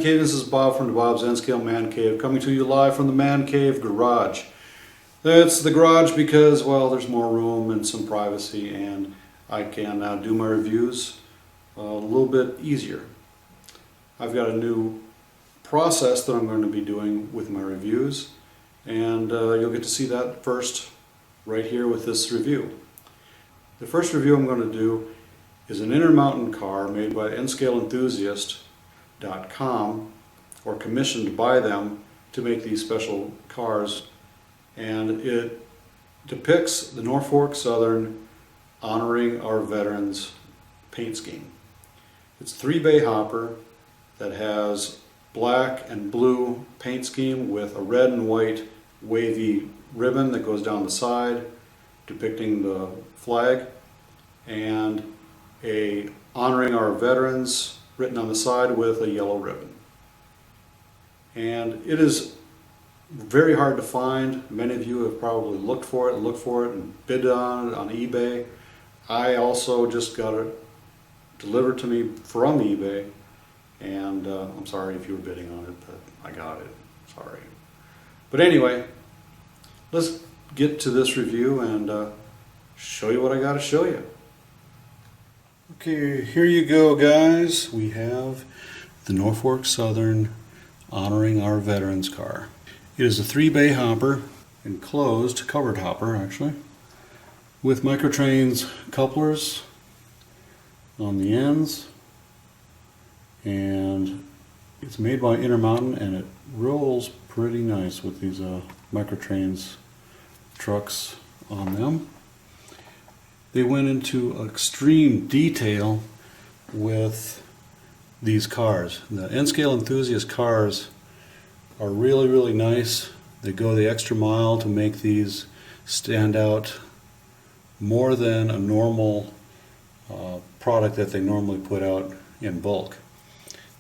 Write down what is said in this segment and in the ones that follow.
ManCave. This is Bob from the Bob's N Scale ManCave, coming to you live from the ManCave garage. It's the garage because, well, there's more room and some privacy, and I can now do my reviews a little bit easier. I've got a new process that I'm going to be doing with my reviews, and you'll get to see that first right here with this review. The first review I'm going to do is an Intermountain car made by N Scale Enthusiast.com, or commissioned by them to make these special cars, and it depicts the Norfolk Southern Honoring Our Veterans paint scheme. It's a 3-bay hopper that has black and blue paint scheme with a red and white wavy ribbon that goes down the side depicting the flag, and a Honoring Our Veterans written on the side with a yellow ribbon. And it is very hard to find. Many of you have probably looked for it and bid on it on eBay. I also just got it delivered to me from eBay, and I'm sorry if you were bidding on it, but I got it. Sorry. But anyway, let's get to this review and show you what I got to show you. Okay, here you go, guys. We have the Norfolk Southern Honoring Our Veterans car. It is a 3-bay hopper, enclosed, covered hopper actually, with microtrains couplers on the ends, and it's made by Intermountain, and it rolls pretty nice with these microtrains trucks on them. They went into extreme detail with these cars. The N Scale Enthusiast cars are really, really nice. They go the extra mile to make these stand out more than a normal product that they normally put out in bulk.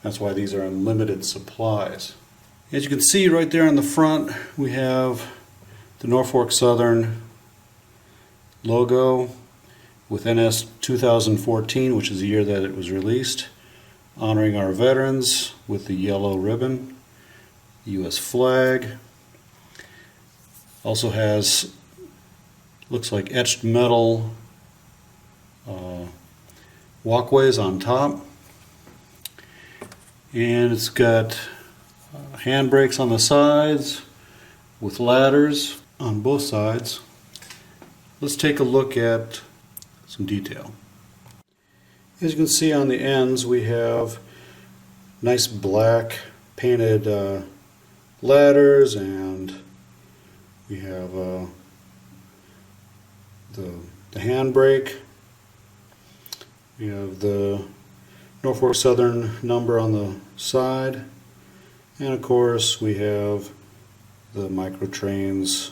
That's why these are in limited supplies. As you can see right there on the front, we have the Norfolk Southern logo with NS 2014, which is the year that it was released, honoring our veterans with the yellow ribbon, U.S. flag. Also has, looks like etched metal walkways on top, and it's got handbrakes on the sides with ladders on both sides. Let's take a look at some detail. As you can see on the ends, we have nice black painted ladders, and we have the handbrake. We have the Norfolk Southern number on the side, and of course we have the Microtrains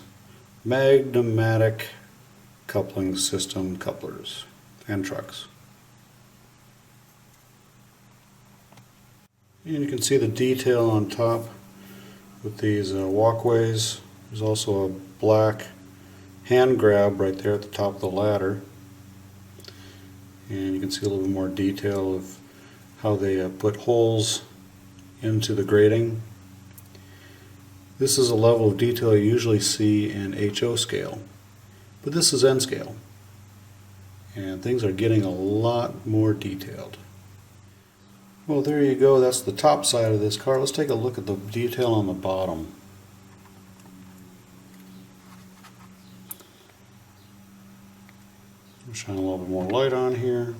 Magnematic coupling system couplers and trucks. And you can see the detail on top with these walkways. There's also a black hand grab right there at the top of the ladder, and you can see a little bit more detail of how they put holes into the grating. This is a level of detail you usually see in HO scale, but this is N scale, and things are getting a lot more detailed. Well, there you go. That's the top side of this car. Let's take a look at the detail on the bottom. I'll shine a little bit more light on here.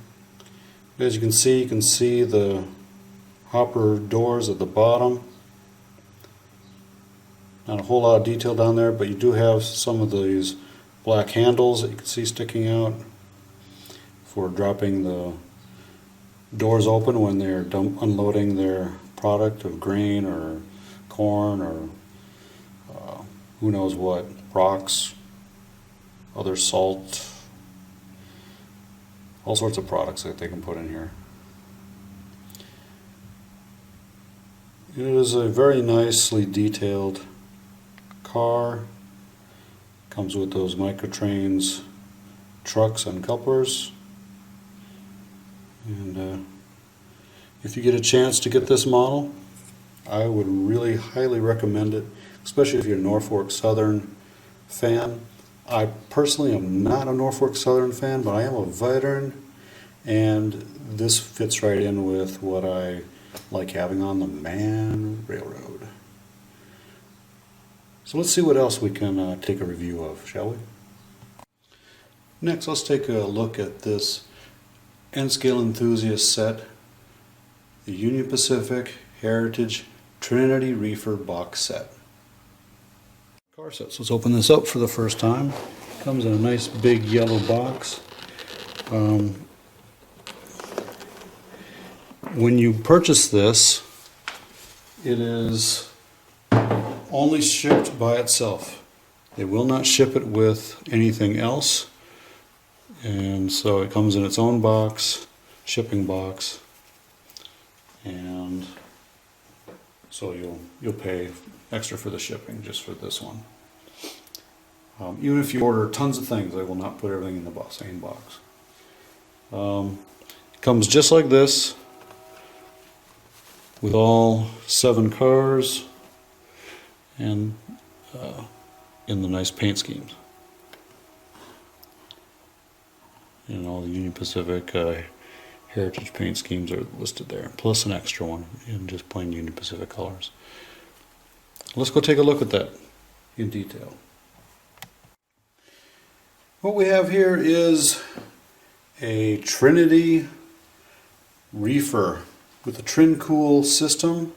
As you can see the hopper doors at the bottom. Not a whole lot of detail down there, but you do have some of these black handles that you can see sticking out for dropping the doors open when they're unloading their product of grain or corn or who knows what, rocks, other salt, all sorts of products that they can put in here. It is a very nicely detailed car. Comes with those Microtrains trucks and couplers. And if you get a chance to get this model, I would really highly recommend it, especially if you're a Norfolk Southern fan. I personally am not a Norfolk Southern fan, but I am a veteran, and this fits right in with what I like having on the Man Railroad. So let's see what else we can take a review of, shall we? Next, let's take a look at this N Scale Enthusiast set, the Union Pacific Heritage Trinity Reefer box set. Car sets. Let's open this up for the first time. Comes in a nice big yellow box. When you purchase this, it is only shipped by itself. They will not ship it with anything else, and so it comes in its own box, shipping box, and so you'll pay extra for the shipping just for this one. Even if you order tons of things, they will not put everything in the same box. It comes just like this, with all 7 cars and in the nice paint schemes. And all the Union Pacific Heritage paint schemes are listed there, plus an extra one in just plain Union Pacific colors. Let's go take a look at that in detail. What we have here is a Trinity Reefer with a TRINcool system.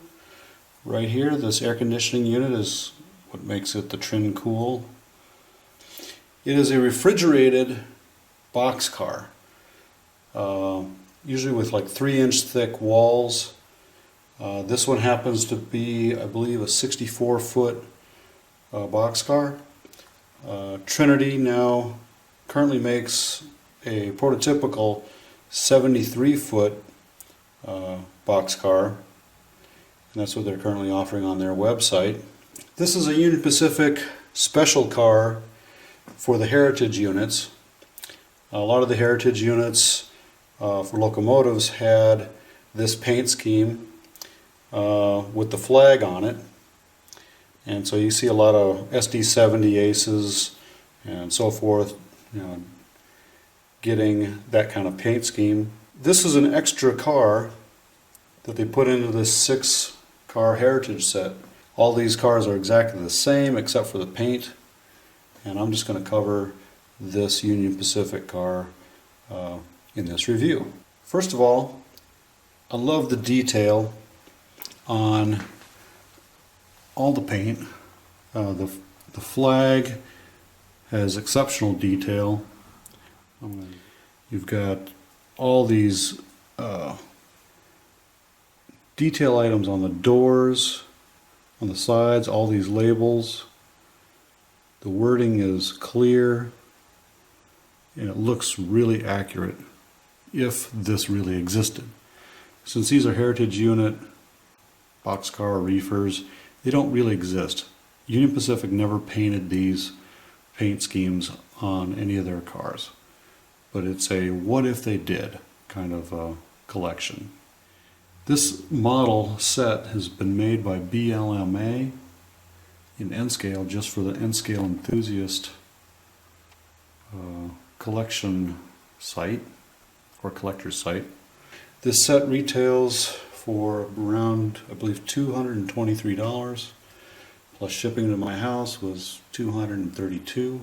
Right here, this air conditioning unit is what makes it the TRINcool. It is a refrigerated boxcar, usually with like 3-inch thick walls. This one happens to be, I believe, a 64-foot boxcar. Trinity now currently makes a prototypical 73-foot boxcar, and that's what they're currently offering on their website. This is a Union Pacific special car for the Heritage units. A lot of the Heritage units for locomotives had this paint scheme with the flag on it, and so you see a lot of SD60 aces and so forth, getting that kind of paint scheme. This is an extra car that they put into this 6-car Heritage set. All these cars are exactly the same except for the paint, and I'm just going to cover this Union Pacific car in this review. First of all, I love the detail on all the paint. The flag has exceptional detail. You've got all these detail items on the doors, on the sides, all these labels. The wording is clear, and it looks really accurate, if this really existed. Since these are Heritage unit boxcar reefers, they don't really exist. Union Pacific never painted these paint schemes on any of their cars, but it's a what if they did kind of collection. This model set has been made by BLMA in N Scale just for the N Scale Enthusiast collection site or collector's site. This set retails for around, I believe, $223, plus shipping to my house was $232.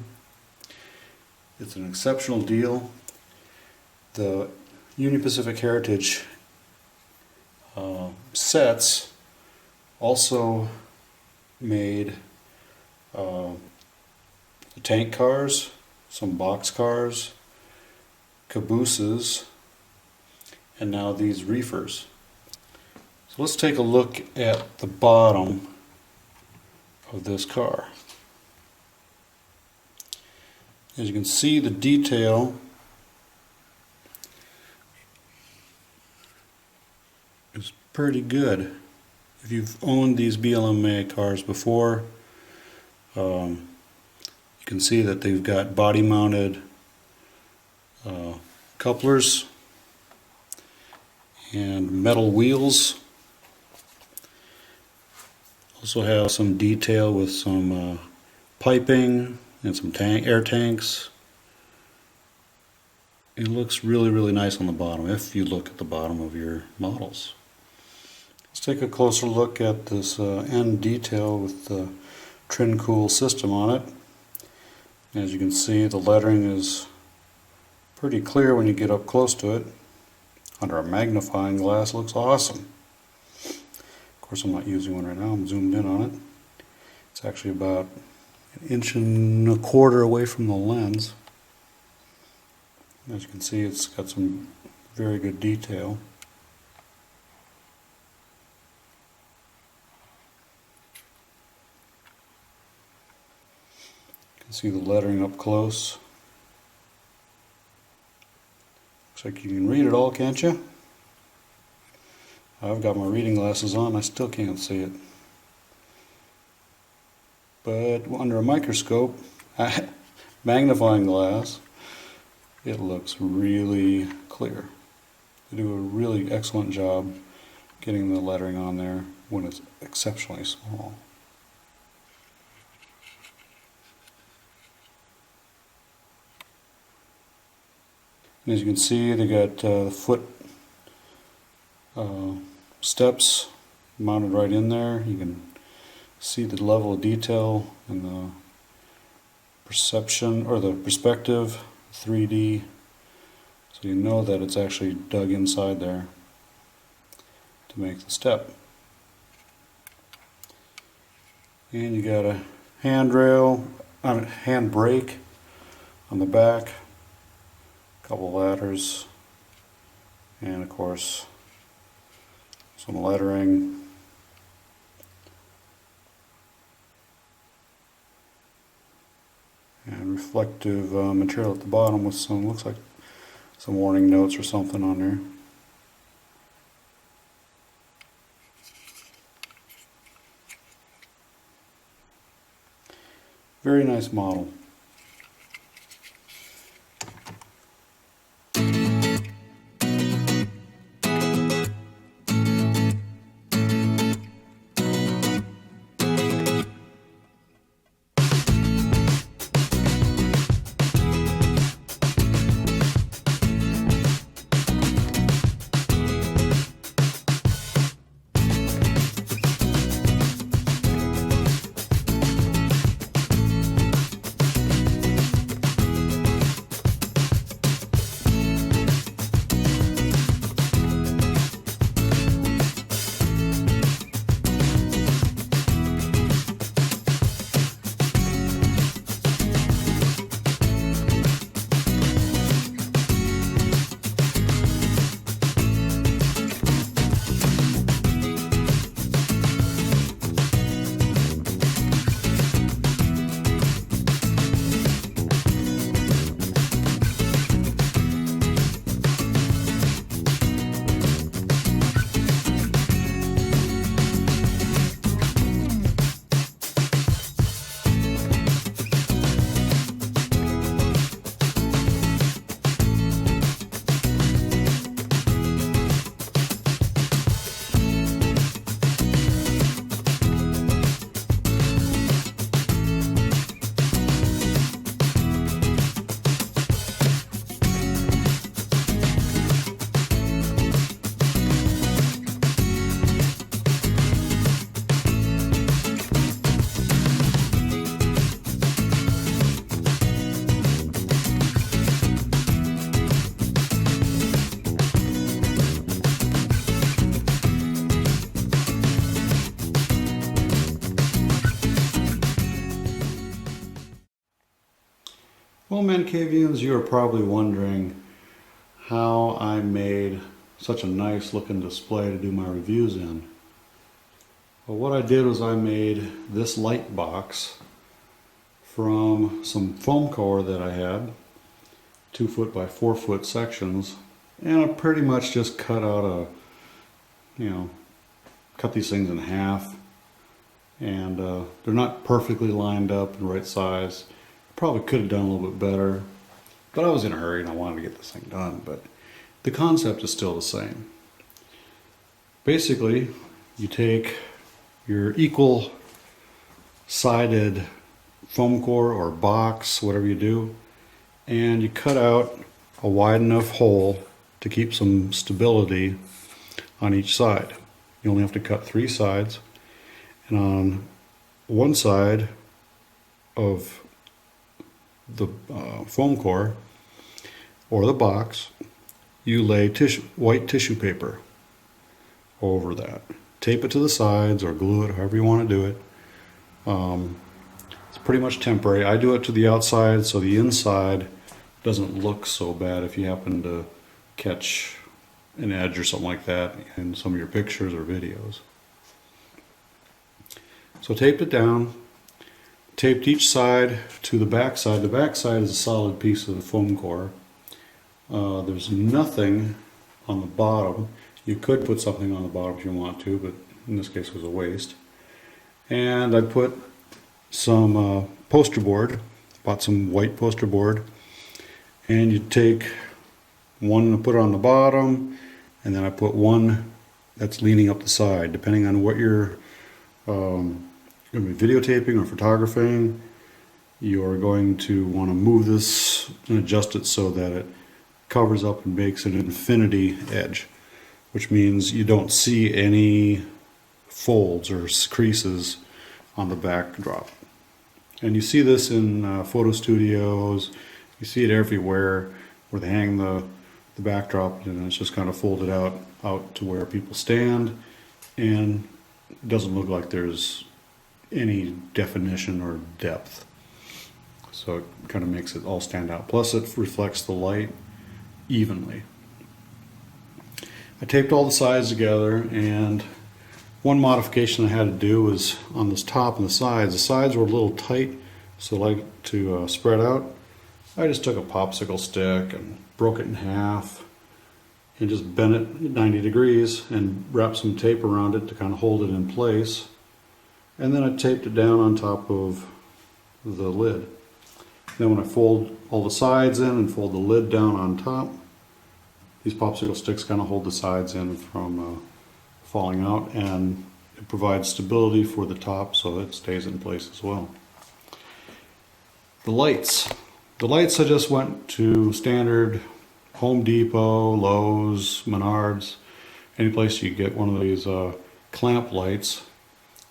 It's an exceptional deal. The Union Pacific Heritage sets also made the tank cars, some box cars, cabooses, and now these reefers. So let's take a look at the bottom of this car. As you can see, the detail is pretty good. If you've owned these BLMA cars before, you can see that they've got body mounted couplers and metal wheels. Also have some detail with some piping and some air tanks. It looks really nice on the bottom if you look at the bottom of your models. Let's take a closer look at this end detail with the TRINcool system on it. As you can see, the lettering is pretty clear when you get up close to it. Under a magnifying glass, it looks awesome. Of course, I'm not using one right now, I'm zoomed in on it. It's actually about 1.25 inches away from the lens. As you can see, it's got some very good detail. You can see the lettering up close. Looks like you can read it all, can't you? I've got my reading glasses on, I still can't see it. But under a microscope, magnifying glass, it looks really clear. They do a really excellent job getting the lettering on there when it's exceptionally small. And as you can see, they got the foot steps mounted right in there. You can see the level of detail and the perception or the perspective 3D, so you know that it's actually dug inside there to make the step. And you got a handrail, hand brake on the back, a couple ladders, and of course some lettering. And reflective material at the bottom with some, looks like some warning notes or something on there. Very nice model. Well, ManCavians, you are probably wondering how I made such a nice looking display to do my reviews in. Well, what I did was I made this light box from some foam core that I had, 2 foot by 4 foot sections, and I pretty much just cut out cut these things in half, and they're not perfectly lined up and right size. Probably could have done a little bit better, but I was in a hurry and I wanted to get this thing done. But the concept is still the same. Basically, you take your equal sided foam core or box, whatever you do, and you cut out a wide enough hole to keep some stability on each side. You only have to cut 3 sides, and on one side of the foam core or the box, you lay white tissue paper over that. Tape it to the sides or glue it, however you want to do it. It's pretty much temporary. I do it to the outside so the inside doesn't look so bad if you happen to catch an edge or something like that in some of your pictures or videos. So taped it down, taped each side to the back side. The back side is a solid piece of the foam core. There's nothing on the bottom. You could put something on the bottom if you want to, but in this case it was a waste. And I put some poster board, bought some white poster board, and you take one and put it on the bottom, and then I put one that's leaning up the side. Depending on what you're going to be videotaping or photographing, you're going to want to move this and adjust it so that it covers up and makes an infinity edge, which means you don't see any folds or creases on the backdrop. And you see this in photo studios, you see it everywhere where they hang the backdrop and it's just kind of folded out to where people stand, and it doesn't look like there's any definition or depth. So it kind of makes it all stand out. Plus it reflects the light evenly. I taped all the sides together, and one modification I had to do was on this top and the sides. The sides were a little tight, so I like to spread out. I just took a popsicle stick and broke it in half and just bent it at 90 degrees and wrapped some tape around it to kind of hold it in place. And then I taped it down on top of the lid. Then when I fold all the sides in and fold the lid down on top, these popsicle sticks kind of hold the sides in from falling out, and it provides stability for the top so it stays in place as well. The lights. The lights, I just went to standard Home Depot, Lowe's, Menards, any place you get one of these clamp lights.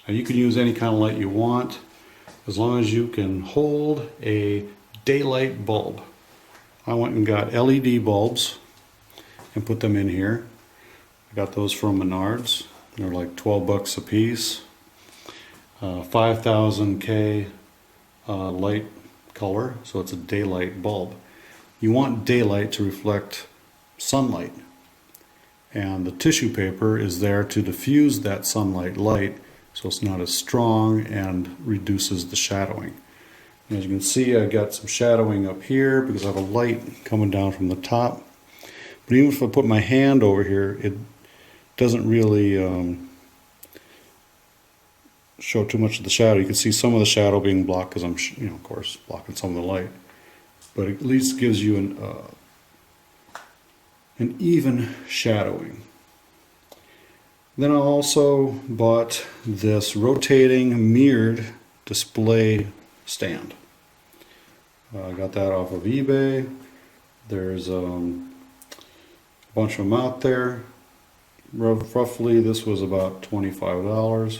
Now you can use any kind of light you want as long as you can hold a daylight bulb. I went and got LED bulbs and put them in here. I got those from Menards. They're like 12 bucks a piece. 5000K light color, so it's a daylight bulb. You want daylight to reflect sunlight, and the tissue paper is there to diffuse that sunlight light so it's not as strong and reduces the shadowing. And as you can see, I got some shadowing up here because I have a light coming down from the top. But even if I put my hand over here, it doesn't really show too much of the shadow. You can see some of the shadow being blocked because I'm, of course, blocking some of the light. But it at least gives you an even shadowing. Then I also bought this rotating mirrored display stand. I got that off of eBay. There's a bunch of them out there. Roughly, this was about $25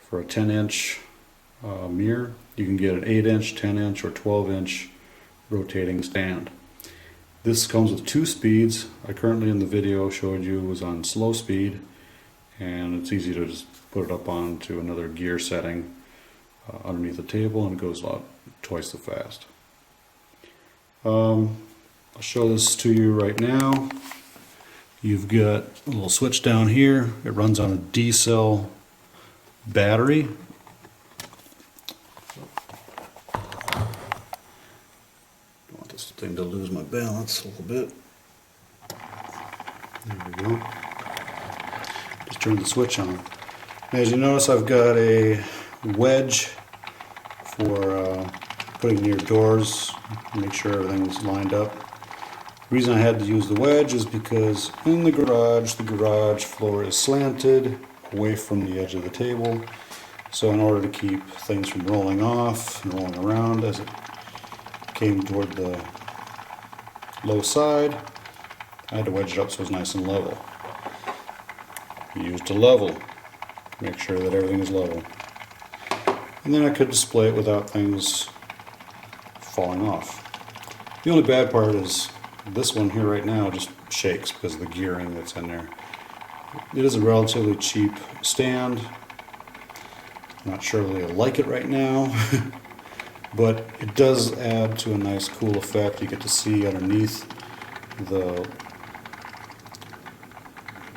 for a 10-inch mirror. You can get an 8-inch, 10-inch, or 12-inch rotating stand. This comes with 2 speeds. I currently in the video showed you was on slow speed, and it's easy to just put it up onto another gear setting underneath the table, and it goes about twice as fast. I'll show this to you right now. You've got a little switch down here. It runs on a D-cell battery. Don't want this thing to lose my balance a little bit. There we go. Just turn the switch on. As you notice, I've got a wedge for putting near doors, make sure everything's lined up. The reason I had to use the wedge is because in the garage floor is slanted, away from the edge of the table. So in order to keep things from rolling off and rolling around as it came toward the low side, I had to wedge it up so it's nice and level. Used a level, make sure that everything is level. And then I could display it without things falling off. The only bad part is this one here right now just shakes because of the gearing that's in there. It is a relatively cheap stand. Not sure really I like it right now, but it does add to a nice cool effect. You get to see underneath the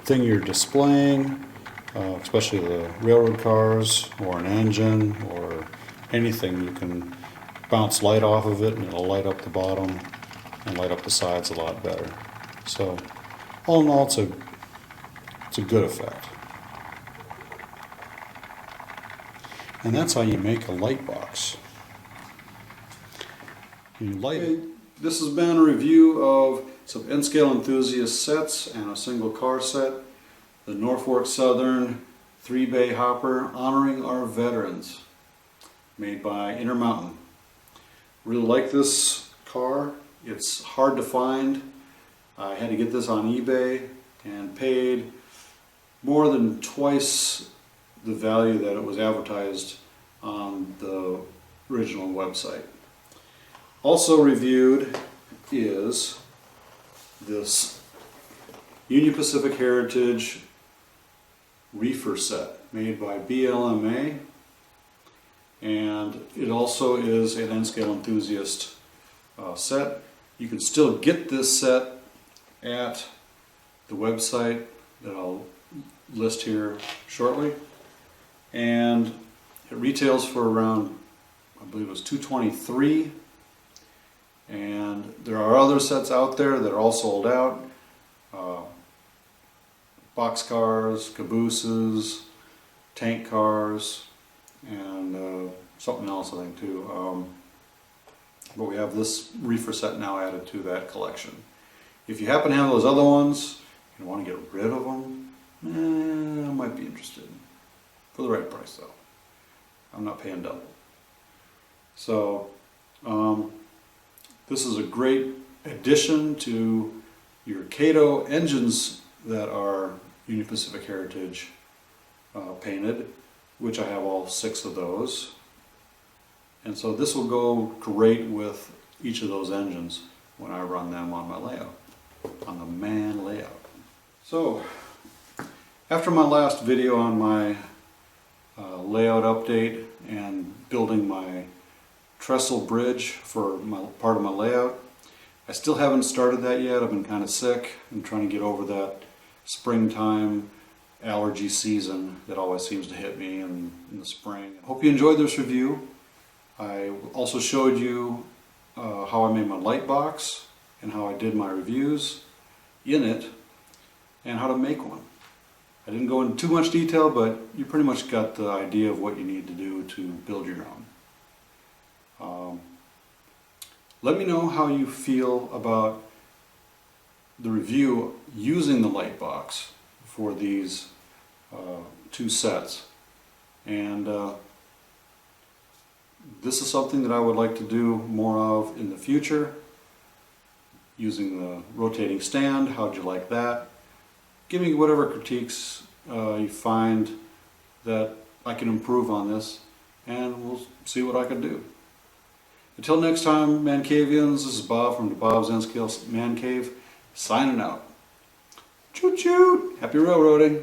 thing you're displaying, especially the railroad cars or an engine or anything. You can bounce light off of it and it'll light up the bottom and light up the sides a lot better. So all in all, it's a good effect. And that's how you make a light box. You light it. This has been a review of some N Scale Enthusiast sets and a single car set. The Norfolk Southern 3-bay hopper honoring our veterans, made by Intermountain. Really like this car. It's hard to find. I had to get this on eBay and paid more than twice the value that it was advertised on the original website. Also reviewed is this Union Pacific Heritage Reefer set made by BLMA, and it also is an N Scale Enthusiast set. You can still get this set at the website that I'll list here shortly, and it retails for around, I believe it was $223, and there are other sets out there that are all sold out. Boxcars, cabooses, tank cars, and something else I think too. But we have this reefer set now added to that collection. If you happen to have those other ones, you want to get rid of them, I might be interested. For the right price though. I'm not paying double. So this is a great addition to your Cato engines that are Union Pacific Heritage painted, which I have all 6 of those. And so this will go great with each of those engines when I run them on my layout, on the MAN layout. So after my last video on my layout update and building my trestle bridge for part of my layout, I still haven't started that yet. I've been kind of sick and trying to get over that springtime allergy season that always seems to hit me in the spring. I hope you enjoyed this review. I also showed you how I made my light box and how I did my reviews in it and how to make one. I didn't go into too much detail, but you pretty much got the idea of what you need to do to build your own. Let me know how you feel about the review using the light box for these 2 sets. And this is something that I would like to do more of in the future, using the rotating stand. How'd you like that? Give me whatever critiques you find that I can improve on this, and we'll see what I can do. Until next time, ManCavians, this is Bob from Bob's N Scale ManCave, signing out. Choo choo! Happy railroading!